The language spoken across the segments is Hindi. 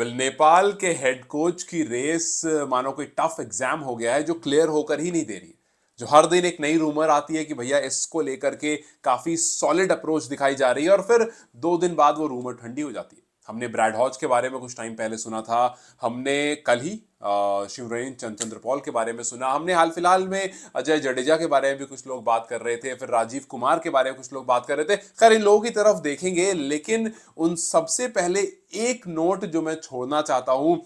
नेपाल के हेड कोच की रेस मानो कोई टफ एग्जाम हो गया है जो क्लियर होकर ही नहीं दे रही है। जो हर दिन एक नई रूमर आती है कि भैया इसको लेकर के काफी सॉलिड अप्रोच दिखाई जा रही है और फिर 2 दिन बाद वो रूमर ठंडी हो जाती है। हमने ब्रैड हॉज के बारे में कुछ टाइम पहले सुना था। हमने कल ही शिवरेन चंद्रपॉल के बारे में सुना। हमने हाल फिलहाल में अजय जडेजा के बारे में भी कुछ लोग बात कर रहे थे। फिर राजीव कुमार के बारे में कुछ लोग बात कर रहे थे। खैर इन लोगों की तरफ देखेंगे, लेकिन उन सबसे पहले एक नोट जो मैं छोड़ना चाहता हूं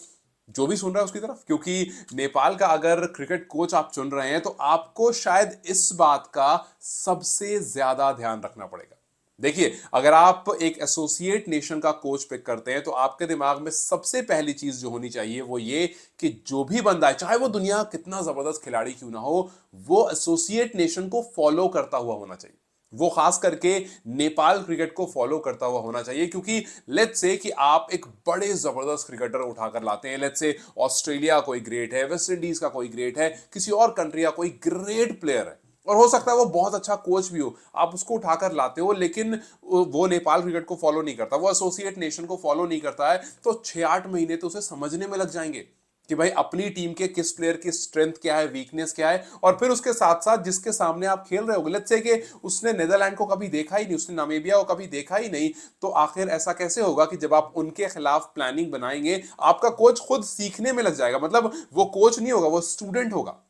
जो भी सुन रहा है उसकी तरफ, क्योंकि नेपाल का अगर क्रिकेट कोच आप चुन रहे हैं तो आपको शायद इस बात का सबसे ज्यादा ध्यान रखना पड़ेगा। देखिए, अगर आप एक एसोसिएट नेशन का कोच पिक करते हैं तो आपके दिमाग में सबसे पहली चीज जो होनी चाहिए वो ये कि जो भी बंदा है, चाहे वो दुनिया कितना जबरदस्त खिलाड़ी क्यों ना हो, वो एसोसिएट नेशन को फॉलो करता हुआ होना चाहिए। वो खास करके नेपाल क्रिकेट को फॉलो करता हुआ होना चाहिए, क्योंकि लेट्स से कि आप एक बड़े जबरदस्त क्रिकेटर उठाकर लाते हैं। लेट्स से ऑस्ट्रेलिया कोई ग्रेट है, वेस्ट इंडीज का कोई ग्रेट है, किसी और कंट्री का कोई ग्रेट प्लेयर है, और हो सकता है वो बहुत अच्छा कोच भी हो, आप उसको उठाकर लाते हो, लेकिन वो नेपाल क्रिकेट को फॉलो नहीं करता, वो एसोसिएट नेशन को फॉलो नहीं करता है, तो 6-8 महीने तो उसे समझने में लग जाएंगे कि भाई अपनी टीम के किस प्लेयर की स्ट्रेंथ क्या है, वीकनेस क्या है, और फिर उसके साथ साथ जिसके सामने आप खेल रहे हो, लेट्स से कि उसने नीदरलैंड को कभी देखा ही नहीं, उसने नामीबिया को कभी देखा ही नहीं, तो आखिर ऐसा कैसे होगा कि जब आप उनके खिलाफ प्लानिंग बनाएंगे, आपका कोच खुद सीखने में लग जाएगा। मतलब वो कोच नहीं होगा, वो स्टूडेंट होगा।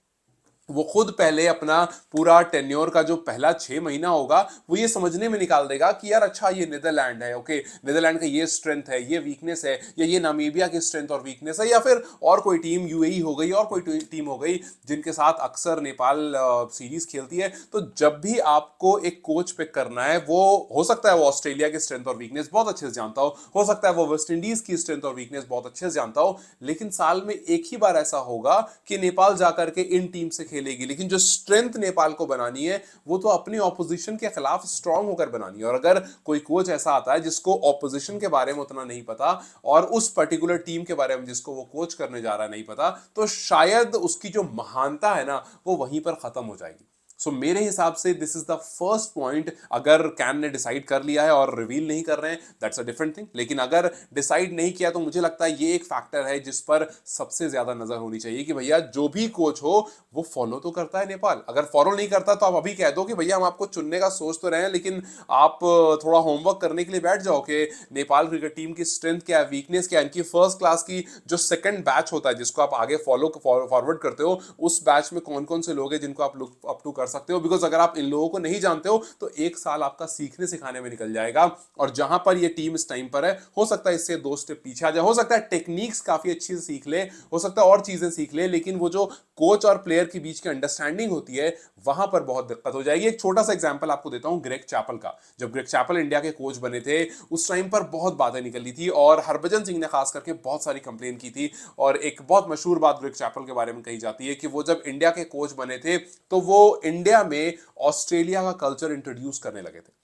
वो खुद पहले अपना पूरा टेन्योर का जो पहला 6 महीना होगा वो ये समझने में निकाल देगा कि यार अच्छा ये नीदरलैंड है, ओके नीदरलैंड का ये स्ट्रेंथ है, ये वीकनेस है, या ये नामीबिया की स्ट्रेंथ और वीकनेस है, या फिर और कोई टीम यूएई हो गई और कोई टीम हो गई जिनके साथ अक्सर नेपाल सीरीज खेलती है। तो जब भी आपको एक कोच पिक करना है, वो हो सकता है वो ऑस्ट्रेलिया की स्ट्रेंथ और वीकनेस बहुत अच्छे से जानता हो सकता है वो वेस्ट इंडीज की स्ट्रेंथ और वीकनेस बहुत अच्छे से जानता हो, लेकिन साल में एक ही बार ऐसा होगा कि नेपाल जाकर के इन टीम से खेलेगी, लेकिन जो स्ट्रेंथ नेपाल को बनानी है वो तो अपनी ऑपोजिशन के खिलाफ स्ट्रांग होकर बनानी है। और अगर कोई कोच ऐसा आता है जिसको ऑपोजिशन के बारे में उतना नहीं पता और उस पर्टिकुलर टीम के बारे में जिसको वो कोच करने जा रहा है नहीं पता, तो शायद उसकी जो महानता है ना वो वहीं पर खत्म हो जाएगी। सो मेरे हिसाब से this is the first point. अगर कैन ने डिसाइड कर लिया है और रिवील नहीं कर रहे हैं, दैट्स अ डिफरेंट थिंग, लेकिन अगर डिसाइड नहीं किया तो मुझे लगता है ये एक फैक्टर है जिस पर सबसे ज्यादा नजर होनी चाहिए कि भैया जो भी कोच हो वो फॉलो तो करता है नेपाल। अगर फॉलो नहीं करता तो आप अभी कह दो कि भैया हम आपको चुनने का सोच तो रहे हैं, लेकिन आप थोड़ा होमवर्क करने के लिए बैठ जाओ कि नेपाल क्रिकेट टीम की स्ट्रेंथ क्या है, वीकनेस क्या है, इनकी फर्स्ट क्लास की जो सेकंड बैच होता है जिसको आप आगे फॉरवर्ड करते हो, उस बैच में कौन कौन से लोग हैं जिनको आप लुक अप टू कर सकते हो। बिकॉज अगर आप इन लोगों को नहीं जानते हो तो एक साल आपका सीखने सिखाने में निकल जाएगा, और जहां पर ये टीम इस टाइम पर है हो सकता है इससे 2 स्टेप पीछे आ जाए, हो सकता है टेक्निक्स काफी अच्छी से सीख ले, हो सकता है और चीजें सीख ले, लेकिन वो जो कोच और प्लेयर के बीच की अंडरस्टैंडिंग होती है वहां पर बहुत दिक्कत हो जाएगी। एक छोटा सा एग्जांपल आपको देता हूं ग्रेग चैपल का। जब ग्रेग चैपल इंडिया के कोच बने थे उस टाइम पर बहुत बातें निकली थी और हरभजन सिंह ने खास करके बहुत सारी कंप्लेन की थी, और एक बहुत मशहूर बात ग्रेग चैपल के बारे में कही जाती है कि वो जब इंडिया के कोच बने थे तो वो इंडिया में ऑस्ट्रेलिया का कल्चर इंट्रोड्यूस करने लगे थे।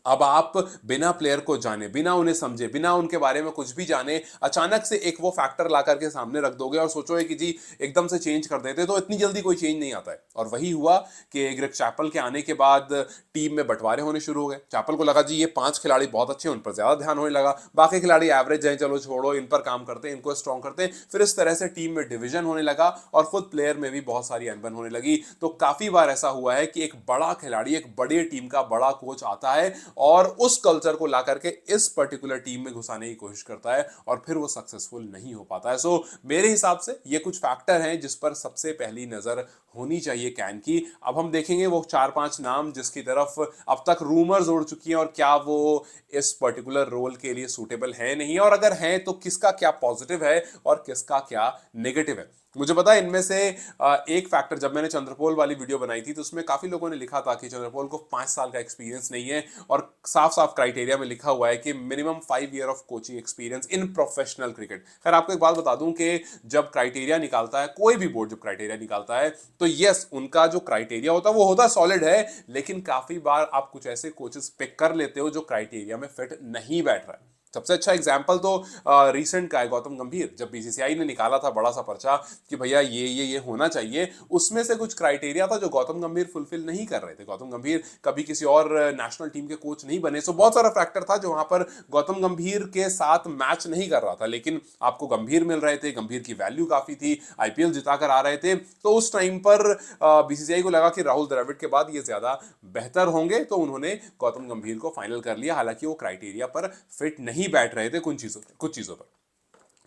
अब आप बिना प्लेयर को जाने, बिना उन्हें समझे, बिना उनके बारे में कुछ भी जाने, अचानक से एक वो फैक्टर ला करके सामने रख दोगे और सोचोगे कि जी एकदम से चेंज कर देते, तो इतनी जल्दी कोई चेंज नहीं आता है। और वही हुआ कि ग्रेग चैपल के आने के बाद टीम में बंटवारे होने शुरू हो गए। चैपल को लगा जी ये 5 खिलाड़ी बहुत अच्छे हैं, उन पर ज्यादा ध्यान होने लगा, बाकी खिलाड़ी एवरेज हैं, चलो छोड़ो, इन पर काम करते हैं, इनको स्ट्रॉन्ग करते हैं। फिर इस तरह से टीम में डिवीजन होने लगा और खुद प्लेयर में भी बहुत सारी अनबन होने लगी। तो काफी बार ऐसा हुआ है कि एक बड़ा खिलाड़ी, एक बड़ी टीम का बड़ा कोच आता है और उस कल्चर को ला करके इस पर्टिकुलर टीम में घुसाने की कोशिश करता है और फिर वो सक्सेसफुल नहीं हो पाता है। सो मेरे हिसाब से ये कुछ फैक्टर हैं जिस पर सबसे पहली नजर होनी चाहिए कैन की। अब हम देखेंगे वो 4-5 नाम जिसकी तरफ अब तक रूमर्स उड़ चुकी हैं और क्या वो इस पर्टिकुलर रोल के लिए सूटेबल है नहीं, और अगर हैं तो किसका क्या पॉजिटिव है और किसका क्या नेगेटिव है। मुझे पता है इनमें से एक फैक्टर, जब मैंने चंद्रपोल वाली वीडियो बनाई थी तो उसमें काफी लोगों ने लिखा था कि चंद्रपोल को 5 साल का एक्सपीरियंस नहीं है, और साफ साफ क्राइटेरिया में लिखा हुआ है कि minimum 5 year of coaching experience in professional cricket. खैर आपको एक बात बता दूं कि जब क्राइटेरिया निकालता है कोई भी बोर्ड, जब क्राइटेरिया निकालता है तो यस उनका जो क्राइटेरिया होता है वो होता है सॉलिड है, लेकिन काफी बार आप कुछ ऐसे कोचेस पिक कर लेते हो जो क्राइटेरिया में फिट नहीं बैठ रहा है। सबसे अच्छा एग्जाम्पल तो रिसेंट का है गौतम गंभीर। जब बीसीसीआई ने निकाला था बड़ा सा पर्चा कि भैया ये होना चाहिए, उसमें से कुछ क्राइटेरिया था जो गौतम गंभीर फुलफिल नहीं कर रहे थे। गौतम गंभीर कभी किसी और नेशनल टीम के कोच नहीं बने, सो बहुत सारा फैक्टर था जो वहां पर गौतम गंभीर के साथ मैच नहीं कर रहा था। लेकिन आपको गंभीर मिल रहे थे, गंभीर की वैल्यू काफी थी, आईपीएल जिताकर आ रहे थे, तो उस टाइम पर बीसीसीआई को लगा कि राहुल द्रविड़ के बाद ये ज्यादा बेहतर होंगे, तो उन्होंने गौतम गंभीर को फाइनल कर लिया। हालांकि वो क्राइटेरिया पर फिट नहीं बैठ रहे थे कुछ चीजों पर।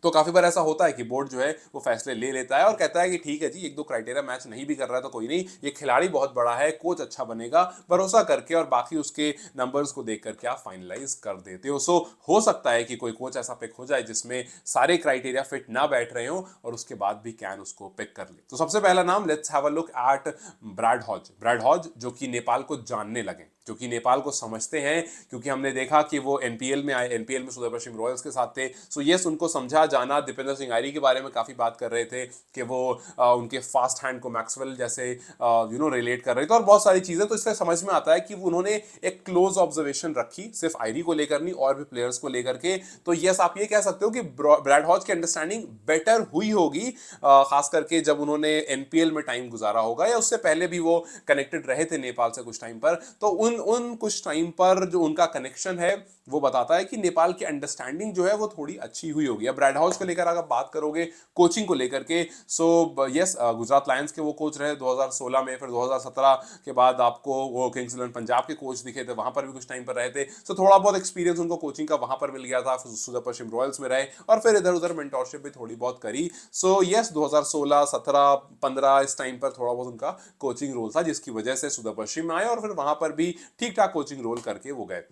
तो काफी बार ऐसा होता है कि बोर्ड जो है वो फैसले ले लेता है और कहता है कि ठीक है जी, एक दो क्राइटेरिया मैच नहीं भी कर रहा है तो कोई नहीं, ये खिलाड़ी बहुत बड़ा है, कोच अच्छा बनेगा, भरोसा करके और बाकी उसके नंबर्स को देख करके आप फाइनलाइज कर देते हो। सो हो सकता है कि कोई कोच ऐसा पिक हो जाए जिसमें सारे क्राइटेरिया फिट ना बैठ रहे हो और उसके बाद भी कैन उसको पिक कर ले। तो सबसे पहला नाम, let's have a look at Brad Hodge. Brad Hodge जो कि नेपाल को जानने लगे, जो कि नेपाल को समझते हैं, क्योंकि हमने देखा कि वो एनपीएल में आए, एनपीएल में सुदर्शन पश्चिम रॉयल्स के साथ थे। सो यस, उनको समझा जाना। दीपेंद्र सिंह आयरी के बारे में काफी बात कर रहे थे कि वो उनके फास्ट हैंड को मैक्सवेल जैसे रिलेट कर रहे थे और बहुत सारी चीजें। तो इससे समझ में आता है कि उन्होंने एक क्लोज ऑब्जर्वेशन रखी, सिर्फ आयरी को लेकर नहीं और भी प्लेयर्स को लेकर के। तो यस, आप ये कह सकते हो कि ब्रैड हॉज की अंडरस्टैंडिंग बेटर हुई होगी, खास करके जब उन्होंने एनपीएल में टाइम गुजारा होगा, या उससे पहले भी वो कनेक्टेड रहे थे नेपाल से कुछ टाइम पर। तो उन कुछ टाइम पर जो उनका कनेक्शन है वो बताता है कि नेपाल की अंडरस्टैंडिंग जो है वो थोड़ी अच्छी हुई होगी। अब ब्रैड हाउस को लेकर अगर बात करोगे कोचिंग को लेकर के, सो यस, गुजरात लायंस के वो कोच रहे 2016 में, फिर 2017 के बाद आपको वो किंग्स इलेवन पंजाब के कोच दिखे थे, वहां पर भी कुछ टाइम पर रहे थे। सो थोड़ा बहुत एक्सपीरियंस उनको कोचिंग का वहां पर मिल गया था, फिर सुदर्शन पश्चिम रॉयल्स में रहे और फिर इधर उधर मेंटोरशिप भी थोड़ी बहुत करी। सो यस, 2016, 17, 15 इस टाइम पर थोड़ा बहुत उनका कोचिंग रोल था, जिसकी वजह से सुदर्शन पश्चिम में आए और फिर वहां पर भी ठीक ठाक कोचिंग रोल करके वो गए।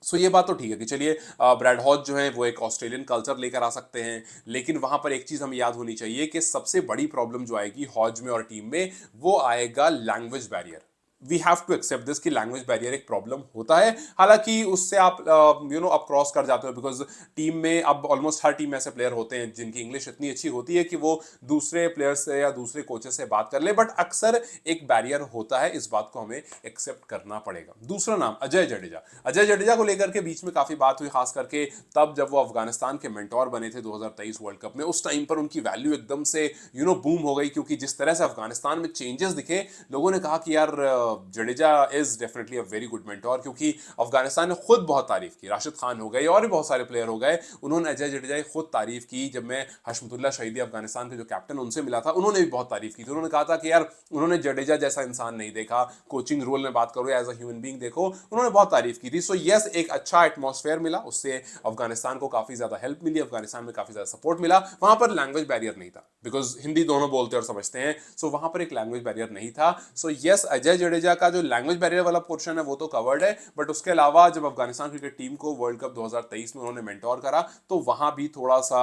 सो ये बात तो ठीक है कि चलिए ब्रैड हॉज जो है वो एक ऑस्ट्रेलियन कल्चर लेकर आ सकते हैं, लेकिन वहां पर एक चीज हमें याद होनी चाहिए कि सबसे बड़ी प्रॉब्लम जो आएगी हॉज में और टीम में, वो आएगा language barrier. We have to accept this कि लैंग्वेज बैरियर एक प्रॉब्लम होता है। हालांकि उससे आप आप क्रॉस कर जाते हो, बिकॉज टीम में अब ऑलमोस्ट हर टीम में ऐसे प्लेयर होते हैं जिनकी इंग्लिश इतनी अच्छी होती है कि वो दूसरे प्लेयर्स से या दूसरे कोचेस से बात कर ले, बट अक्सर एक बैरियर होता है, इस बात को हमें एक्सेप्ट करना पड़ेगा। दूसरा नाम अजय जडेजा। अजय जडेजा को लेकर के बीच में काफी बात हुई, खास करके तब जब वो अफगानिस्तान के मेंटोर बने थे 2023 वर्ल्ड कप में। उस टाइम पर उनकी वैल्यू एकदम से बूम हो गई, क्योंकि जिस तरह से अफगानिस्तान में चेंजेस दिखे, लोगों ने कहा कि यार Jadeja is definitely a very good mentor, क्योंकि अफगानिस्तान ने खुद बहुत तारीफ की। राशिद खान हो गए और भी बहुत सारे प्लेयर हो गए, उन्होंने अजय जडेजा की खुद तारीफ की। जब मैं हशमतुल्लाह शहीदी अफगानिस्तान के जो कैप्टन उनसे मिला था, उन्होंने भी बहुत तारीफ की थी। उन्होंने कहा था कि यार उन्होंने जडेजा जैसा इंसान नहीं देखा, कोचिंग रोल में बात करो एज अ ह्यूमन बीइंग देखो, उन्होंने बहुत तारीफ की थी। सो यस, एक अच्छा एटमॉस्फेयर मिला, उससे अफगानिस्तान को काफी ज्यादा हेल्प मिली, अफगानिस्तान में काफी ज्यादा सपोर्ट मिला। वहां पर लैंग्वेज बैरियर नहीं था, बिकॉज हिंदी दोनों बोलते और समझते हैं, सो वहां पर एक लैंग्वेज बैरियर नहीं था। सो यस, अजय जडेजा का जो लैंग्वेज बैरियर वाला पोर्शन है वो तो कवर्ड है, बट उसके अलावा जब अफगानिस्तान क्रिकेट टीम को वर्ल्ड कप 2023 में उन्होंने मेंटोर करा, तो वहां भी थोड़ा सा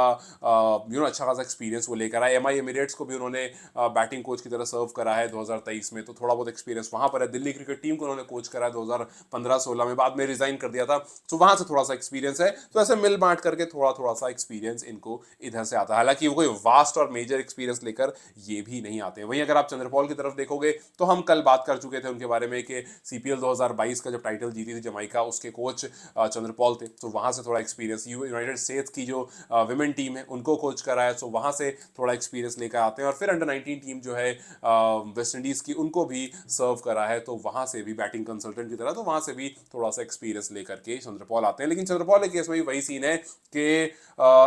अच्छा खासा एक्सपीरियंस वो लेकर आए। एमआई एमिरेट्स को भी उन्होंने बैटिंग कोच की तरह सर्व करा है 2023 में, तो थोड़ा बहुत एक्सपीरियंस वहां पर है। दिल्ली क्रिकेट टीम को उन्होंने कोच करा है 2015-16 में, बाद में रिजाइन कर दिया था, तो वहां से थोड़ा सा एक्सपीरियंस है। तो ऐसे मिल बांट करके थोड़ा थोड़ा सा एक्सपीरियंस इनको इधर से आता है। हालांकि वो कोई वास्ट और मेजर एक्सपीरियंस लेकर ये भी नहीं आते। वहीं अगर आप चंद्रपॉल की तरफ देखोगे, तो हम कल बात कर चुके थे उनके बारे में कि सीपीएल 2022 का जब टाइटल जीती थी जमाइका, उसके कोच चंद्रपॉल थे, तो वहां से थोड़ा एक्सपीरियंस। यूनाइटेड स्टेट्स की जो विमेन टीम है उनको कोच करा है, तो वहां से थोड़ा एक्सपीरियंस लेकर आते हैं। और फिर अंडर 19 टीम जो है वेस्ट इंडीज की, उनको भी सर्व करा है, तो वहां से भी बैटिंग कंसल्टेंट की तरह, तो वहां से भी थोड़ा सा एक्सपीरियंस लेकर के चंद्रपॉल आते हैं। लेकिन चंद्रपॉल के केस में भी वही सीन है कि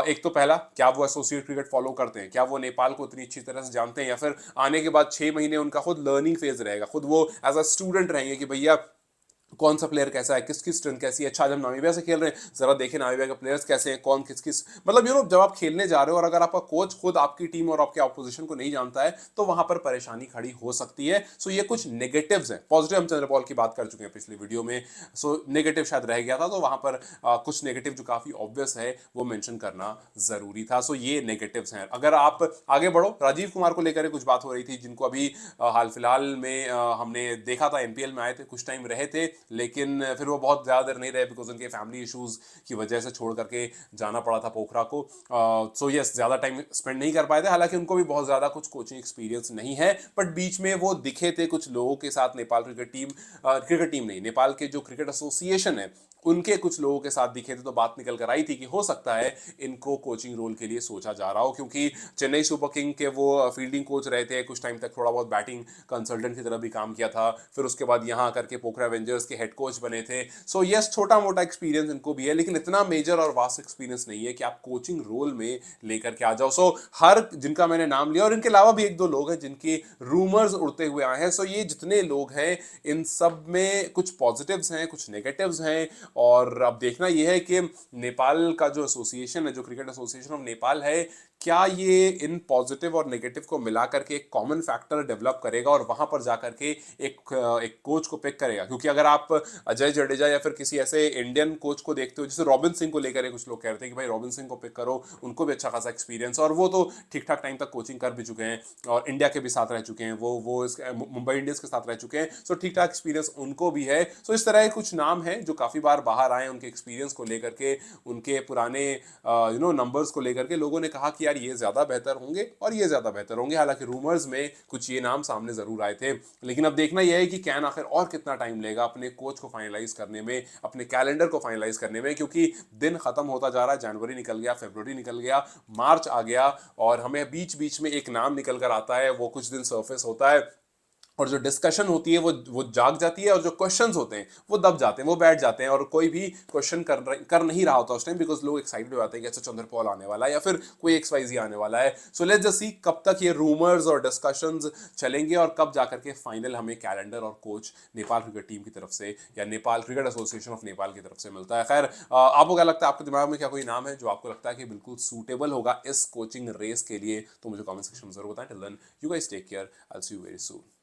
एक तो पहला, क्या वो एसोसिएट क्रिकेट फॉलो करते हैं, क्या वो नेपाल को इतनी अच्छी तरह से जानते हैं, या फिर आने के बाद 6 महीने उनका खुद लर्निंग फेज रहेगा, खुद वो एज अ स्टूडेंट रहेंगे कि भैया कौन सा प्लेयर कैसा है, किसकी स्ट्रेंथ कैसी है। अच्छा, जब नामीबिया से खेल रहे हैं, जरा देखें नामीबिया के प्लेयर्स कैसे हैं, कौन किस किस, मतलब जब आप खेलने जा रहे हो और अगर आपका कोच खुद आपकी टीम और आपके ऑपोजिशन को नहीं जानता है, तो वहां पर परेशानी खड़ी हो सकती है। सो ये कुछ नेगेटिव्स हैं। पॉजिटिव हम चंद्रपॉल की बात कर चुके हैं पिछली वीडियो में, सो नेगेटिव शायद रह गया था, तो वहां पर कुछ नेगेटिव जो काफी ऑब्वियस है वो मेंशन करना जरूरी था। सो ये नेगेटिव्स हैं। अगर आप आगे बढ़ो, राजीव कुमार को लेकर कुछ बात हो रही थी, जिनको अभी हाल फिलहाल में हमने देखा था, एनपीएल में आए थे, कुछ टाइम रहे थे, लेकिन फिर वो बहुत ज़्यादा देर नहीं रहे, बिकॉज उनके फैमिली इश्यूज की वजह से छोड़ करके जाना पड़ा था पोखरा को। सो यस, ज़्यादा टाइम स्पेंड नहीं कर पाए थे। हालांकि उनको भी बहुत ज़्यादा कुछ कोचिंग एक्सपीरियंस नहीं है, बट बीच में वो दिखे थे कुछ लोगों के साथ, नेपाल क्रिकेट टीम नहीं, नेपाल के जो क्रिकेट एसोसिएशन है उनके कुछ लोगों के साथ दिखे थे, तो बात निकल कर आई थी कि हो सकता है इनको कोचिंग रोल के लिए सोचा जा रहा हो, क्योंकि चेन्नई सुपर किंग के वो फील्डिंग कोच रहे थे कुछ टाइम तक, थोड़ा बहुत बैटिंग कंसल्टेंट की तरह भी काम किया था, फिर उसके बाद यहाँ करके पोखरा एवेंजर्स के हेड कोच बने थे। सो यस, छोटा मोटा एक्सपीरियंस इनको भी है, लेकिन इतना मेजर और वास्ट एक्सपीरियंस नहीं है कि आप कोचिंग रोल में लेकर के आ जाओ। सो हर जिनका मैंने नाम लिया, और इनके अलावा भी एक दो लोग हैं जिनके रूमर्स उड़ते हुए आए हैं, सो ये जितने लोग हैं इन सब में कुछ पॉजिटिव्स हैं, कुछ नेगेटिव्स हैं। और अब देखना यह है कि नेपाल का जो एसोसिएशन है, जो क्रिकेट एसोसिएशन ऑफ नेपाल है, क्या ये इन पॉजिटिव और नेगेटिव को मिला करके एक कॉमन फैक्टर डेवलप करेगा और वहां पर जाकर के एक कोच को पिक करेगा। क्योंकि अगर आप अजय जडेजा या फिर किसी ऐसे इंडियन कोच को देखते हो, जैसे रॉबिन सिंह को लेकर कुछ लोग कह रहे थे कि भाई रॉबिन सिंह को पिक करो, उनको भी अच्छा खासा एक्सपीरियंस, और वो तो ठीक ठाक टाइम तक कोचिंग कर भी चुके हैं और इंडिया के भी साथ रह चुके हैं, वो मुंबई इंडियंस के साथ रह चुके हैं, सो ठीक ठाक एक्सपीरियंस उनको भी है। सो इस तरह के कुछ नाम हैं जो काफी बार बाहर आए, उनके एक्सपीरियंस को लेकर के, उनके पुराने नंबर्स को लेकर के लोगों ने कहा कि यार ये ज्यादा बेहतर होंगे और ये ज्यादा बेहतर होंगे। हालांकि रूमर्स में कुछ ये नाम सामने जरूर आए थे, लेकिन अब देखना यह है कि कैन आखिर और कितना टाइम लेगा अपने कोच को फाइनलाइज करने में, अपने कैलेंडर को फाइनलाइज करने में, क्योंकि दिन खत्म होता जा रहा है, जनवरी निकल गया, फरवरी निकल गया, मार्च आ गया, और हमें बीच बीच में एक नाम निकल कर आता है, वो कुछ दिन सरफेस होता है, और जो डिस्कशन होती है वो जाग जाती है, और जो क्वेश्चंस होते हैं वो दब जाते हैं, वो बैठ जाते हैं, और कोई भी क्वेश्चन कर नहीं रहा होता उस टाइम, बिकॉज लोग एक्साइटेड हो जाते हैं कि अच्छा चंद्र पॉल आने वाला है या फिर कोई XYZ आने वाला है। सो लेट्स जस्ट सी कब तक ये रूमर्स और डिस्कशंस चलेंगे और कब जाकर के फाइनल हमें कैलेंडर और कोच नेपाल क्रिकेट टीम की तरफ से या Nepal cricket association of Nepal की तरफ से मिलता है। खैर, आपको क्या लगता है, आपके दिमाग में क्या कोई नाम है जो आपको लगता है कि बिल्कुल सूटेबल होगा इस कोचिंग रेस के लिए? तो मुझे कॉमेंट सेक्शन में जरूर बताएं। Till then, you guys take care, I will see you very soon.